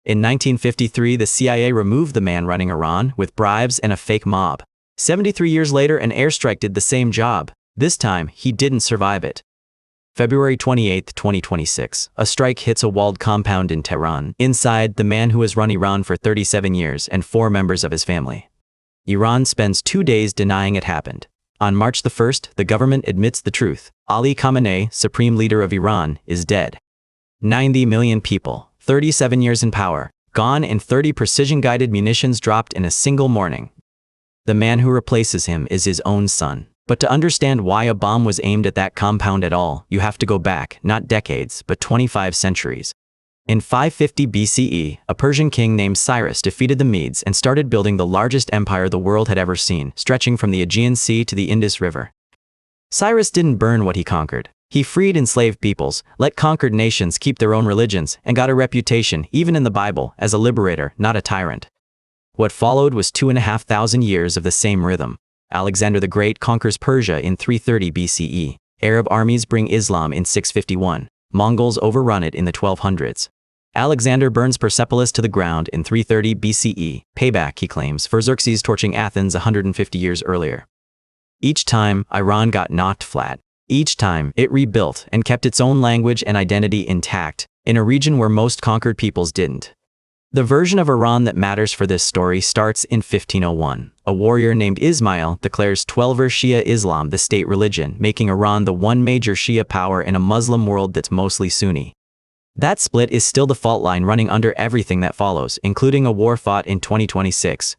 In 1953, the CIA removed the man running Iran with bribes and a fake mob. 73 years later, an airstrike did the same job. This time, he didn't survive it. February 28, 2026, a strike hits a walled compound in Tehran. Inside, the man who has run Iran for 37 years and 4 members of his family. Iran spends 2 days denying it happened. On March the 1st, the government admits the truth. Ali Khamenei, supreme leader of Iran, is dead. 90 million people, 37 years in power, gone, and 30 precision-guided munitions dropped in a single morning. The man who replaces him is his own son. But to understand why a bomb was aimed at that compound at all, you have to go back, not decades, but 25 centuries. In 550 BCE, a Persian king named Cyrus defeated the Medes and started building the largest empire the world had ever seen, stretching from the Aegean Sea to the Indus River. Cyrus didn't burn what he conquered. He freed enslaved peoples, let conquered nations keep their own religions, and got a reputation, even in the Bible, as a liberator, not a tyrant. What followed was 2,500 years of the same rhythm. Alexander the Great conquers Persia in 330 BCE. Arab armies bring Islam in 651. Mongols overrun it in the 1200s. Alexander burns Persepolis to the ground in 330 BCE. Payback, he claims, for Xerxes torching Athens 150 years earlier. Each time, Iran got knocked flat. Each time, it rebuilt and kept its own language and identity intact, in a region where most conquered peoples didn't. The version of Iran that matters for this story starts in 1501. A warrior named Ismail declares 12er Shia Islam the state religion, making Iran the one major Shia power in a Muslim world that's mostly Sunni. That split is still the fault line running under everything that follows, including a war fought in 2026.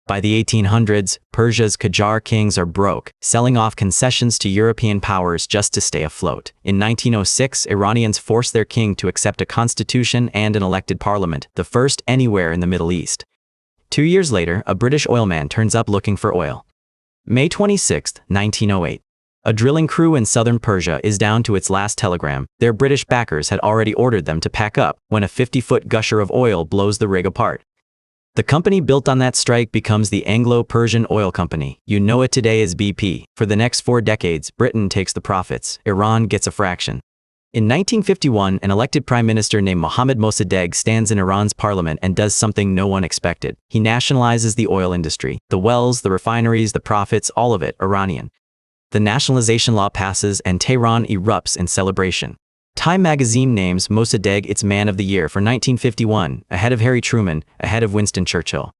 By the 1800s, Persia's Qajar kings are broke, selling off concessions to European powers just to stay afloat. In 1906, Iranians forced their king to accept a constitution and an elected parliament, the first anywhere in the Middle East. 2 years later, a British oilman turns up looking for oil. May 26, 1908. A drilling crew in southern Persia is down to its last telegram. Their British backers had already ordered them to pack up when a 50-foot gusher of oil blows the rig apart. The company built on that strike becomes the Anglo-Persian Oil Company. You know it today as BP. For the next 4 decades, Britain takes the profits. Iran gets a fraction. In 1951, an elected prime minister named Mossadegh stands in Iran's parliament and does something no one expected. He nationalizes the oil industry. The wells, the refineries, the profits, all of it Iranian. The nationalization law passes and Tehran erupts in celebration. Time magazine names Mossadegh its Man of the Year for 1951, ahead of Harry Truman, ahead of Winston Churchill.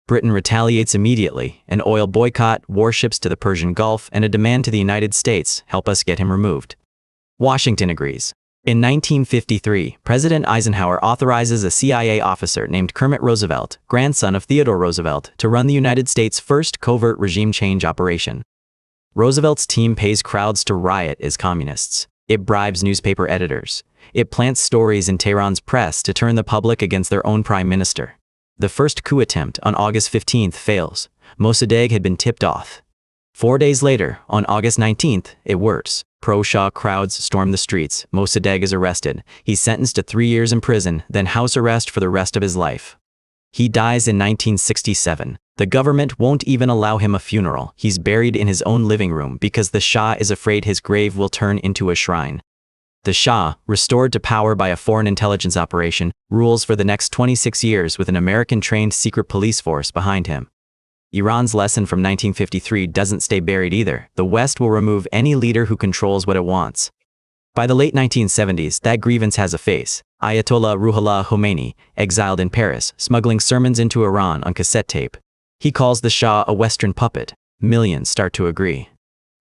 Britain retaliates immediately, an oil boycott, warships to the Persian Gulf, and a demand to the United States, help us get him removed. Washington agrees. In 1953, President Eisenhower authorizes a CIA officer named Kermit Roosevelt, grandson of Theodore Roosevelt, to run the United States' first covert regime change operation. Roosevelt's team pays crowds to riot as communists. It bribes newspaper editors. It plants stories in Tehran's press to turn the public against their own prime minister. The first coup attempt on August 15th fails. Mossadegh had been tipped off. 4 days later, on August 19th, it works. Pro-Shah crowds storm the streets. Mossadegh is arrested. He's sentenced to 3 years in prison, then house arrest for the rest of his life. He dies in 1967. The government won't even allow him a funeral. He's buried in his own living room because the Shah is afraid his grave will turn into a shrine. The Shah, restored to power by a foreign intelligence operation, rules for the next 26 years with an American-trained secret police force behind him. Iran's lesson from 1953 doesn't stay buried either. The West will remove any leader who controls what it wants. By the late 1970s, that grievance has a face. Ayatollah Ruhollah Khomeini, exiled in Paris, smuggling sermons into Iran on cassette tape. He calls the Shah a Western puppet. Millions start to agree.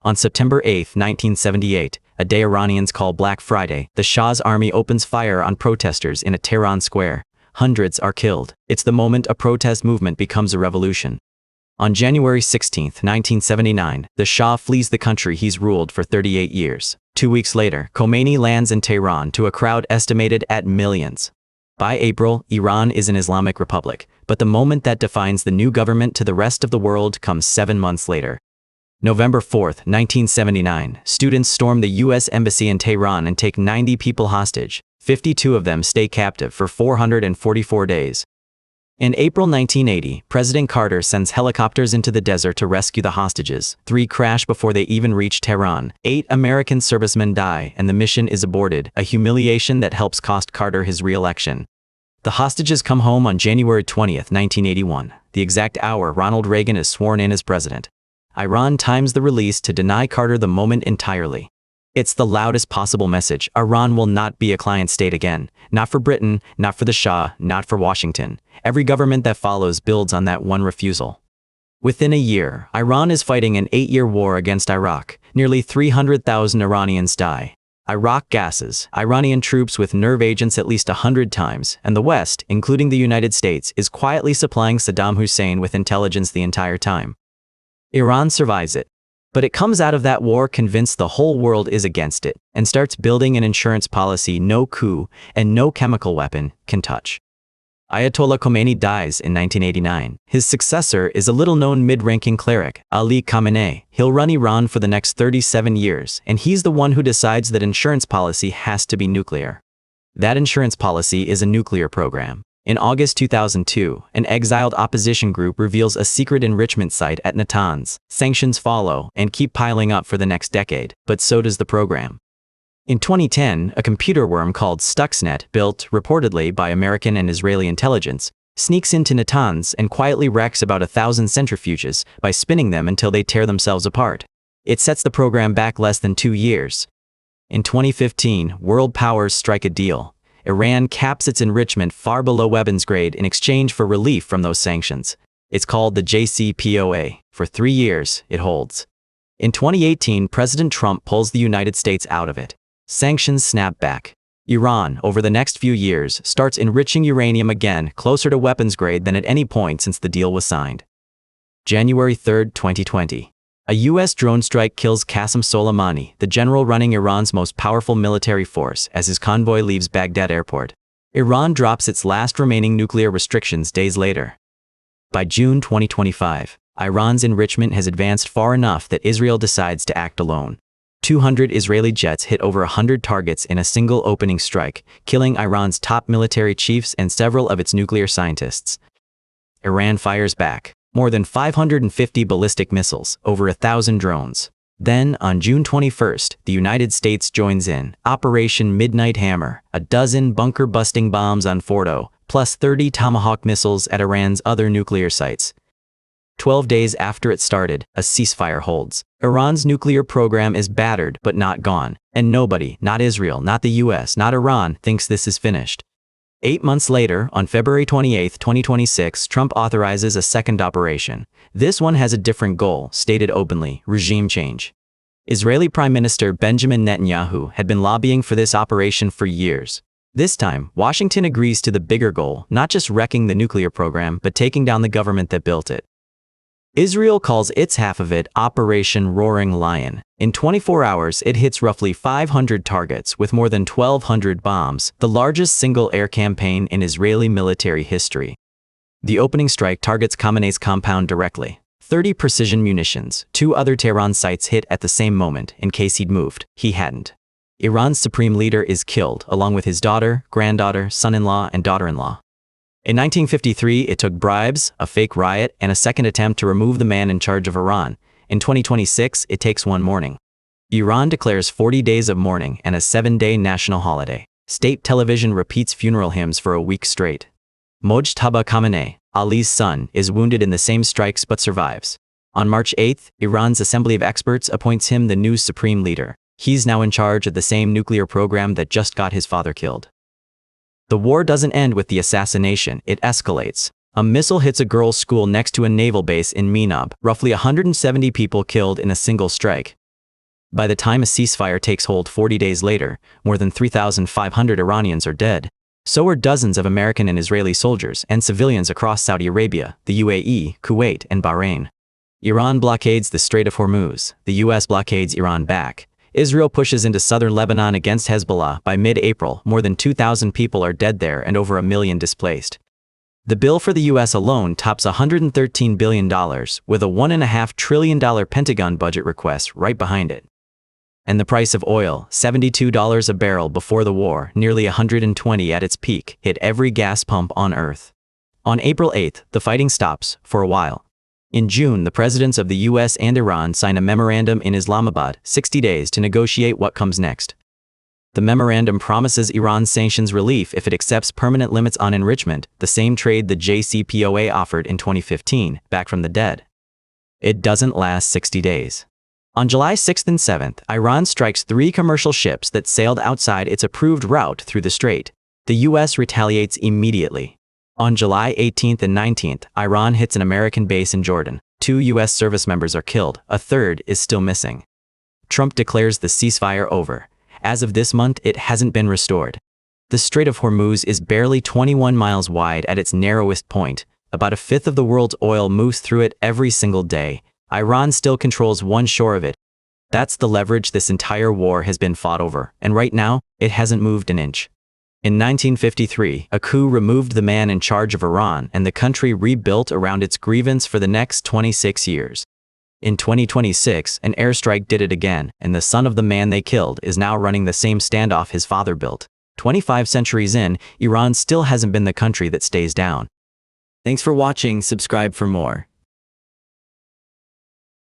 On September 8, 1978, a day Iranians call Black Friday, the Shah's army opens fire on protesters in a Tehran square. Hundreds are killed. It's the moment a protest movement becomes a revolution. On January 16, 1979, the Shah flees the country he's ruled for 38 years. 2 weeks later, Khomeini lands in Tehran to a crowd estimated at millions. By April, Iran is an Islamic republic, but the moment that defines the new government to the rest of the world comes 7 months later. November 4, 1979, students storm the U.S. Embassy in Tehran and take 90 people hostage. 52 of them stay captive for 444 days. In April 1980, President Carter sends helicopters into the desert to rescue the hostages. 3 crash before they even reach Tehran. 8 American servicemen die, and the mission is aborted, a humiliation that helps cost Carter his re-election. The hostages come home on January 20th, 1981, the exact hour Ronald Reagan is sworn in as president. Iran times the release to deny Carter the moment entirely. It's the loudest possible message. Iran will not be a client state again. Not for Britain, not for the Shah, not for Washington. Every government that follows builds on that one refusal. Within a year, Iran is fighting an 8-year war against Iraq. Nearly 300,000 Iranians die. Iraq gasses Iranian troops with nerve agents at least 100 times, and the West, including the United States, is quietly supplying Saddam Hussein with intelligence the entire time. Iran survives it. But it comes out of that war convinced the whole world is against it, and starts building an insurance policy no coup and no chemical weapon can touch. Ayatollah Khamenei dies in 1989. His successor is a little-known mid-ranking cleric, Ali Khamenei. He'll run Iran for the next 37 years, and he's the one who decides that insurance policy has to be nuclear. That insurance policy is a nuclear program. In August 2002, an exiled opposition group reveals a secret enrichment site at Natanz. Sanctions follow and keep piling up for the next decade, but so does the program. In 2010, a computer worm called Stuxnet, built reportedly by American and Israeli intelligence, sneaks into Natanz and quietly wrecks about 1,000 centrifuges by spinning them until they tear themselves apart. It sets the program back less than 2 years. In 2015, world powers strike a deal. Iran caps its enrichment far below weapons grade in exchange for relief from those sanctions. It's called the JCPOA. For 3 years, it holds. In 2018, President Trump pulls the United States out of it. Sanctions snap back. Iran, over the next few years, starts enriching uranium again, closer to weapons grade than at any point since the deal was signed. January 3, 2020. A U.S. drone strike kills Qasem Soleimani, the general running Iran's most powerful military force, as his convoy leaves Baghdad airport. Iran drops its last remaining nuclear restrictions days later. By June 2025, Iran's enrichment has advanced far enough that Israel decides to act alone. 200 Israeli jets hit over 100 targets in a single opening strike, killing Iran's top military chiefs and several of its nuclear scientists. Iran fires back. More than 550 ballistic missiles, over 1,000 drones. Then, on June 21st, the United States joins in. Operation Midnight Hammer, a dozen bunker-busting bombs on Fordo, plus 30 Tomahawk missiles at Iran's other nuclear sites. 12 days after it started, a ceasefire holds. Iran's nuclear program is battered but not gone, and nobody, not Israel, not the US, not Iran, thinks this is finished. 8 months later, on February 28, 2026, Trump authorizes a second operation. This one has a different goal, stated openly: regime change. Israeli Prime Minister Benjamin Netanyahu had been lobbying for this operation for years. This time, Washington agrees to the bigger goal, not just wrecking the nuclear program, but taking down the government that built it. Israel calls its half of it Operation Roaring Lion. In 24 hours, it hits roughly 500 targets with more than 1,200 bombs, the largest single air campaign in Israeli military history. The opening strike targets Khamenei's compound directly. 30 precision munitions, 2 other Tehran sites hit at the same moment in case he'd moved. He hadn't. Iran's supreme leader is killed, along with his daughter, granddaughter, son-in-law, and daughter-in-law. In 1953, it took bribes, a fake riot, and a second attempt to remove the man in charge of Iran. In 2026, it takes one mourning. Iran declares 40 days of mourning and a 7-day national holiday. State television repeats funeral hymns for a week straight. Mossadegh Khamenei, Ali's son, is wounded in the same strikes but survives. On March 8, Iran's Assembly of Experts appoints him the new supreme leader. He's now in charge of the same nuclear program that just got his father killed. The war doesn't end with the assassination, it escalates. A missile hits a girls' school next to a naval base in Minab, roughly 170 people killed in a single strike. By the time a ceasefire takes hold 40 days later, more than 3,500 Iranians are dead. So are dozens of American and Israeli soldiers and civilians across Saudi Arabia, the UAE, Kuwait, and Bahrain. Iran blockades the Strait of Hormuz. The US blockades Iran back. Israel pushes into southern Lebanon against Hezbollah. By mid-April, more than 2,000 people are dead there and over 1 million displaced. The bill for the U.S. alone tops $113 billion, with a $1.5 trillion Pentagon budget request right behind it. And the price of oil, $72 a barrel before the war, nearly $120 at its peak, hit every gas pump on Earth. On April 8, the fighting stops, for a while. In June, the presidents of the U.S. and Iran sign a memorandum in Islamabad, 60 days to negotiate what comes next. The memorandum promises Iran sanctions relief if it accepts permanent limits on enrichment, the same trade the JCPOA offered in 2015, back from the dead. It doesn't last 60 days. On July 6th and 7th, Iran strikes 3 commercial ships that sailed outside its approved route through the strait. The U.S. retaliates immediately. On July 18th and 19th, Iran hits an American base in Jordan. 2 U.S. service members are killed, a third is still missing. Trump declares the ceasefire over. As of this month, it hasn't been restored. The Strait of Hormuz is barely 21 miles wide at its narrowest point. About a fifth of the world's oil moves through it every single day. Iran still controls one shore of it. That's the leverage this entire war has been fought over, and right now, it hasn't moved an inch. In 1953, a coup removed the man in charge of Iran, and the country rebuilt around its grievance for the next 26 years. In 2026, an airstrike did it again, and the son of the man they killed is now running the same standoff his father built. 25 centuries in, Iran still hasn't been the country that stays down. Thanks for watching. Subscribe for more.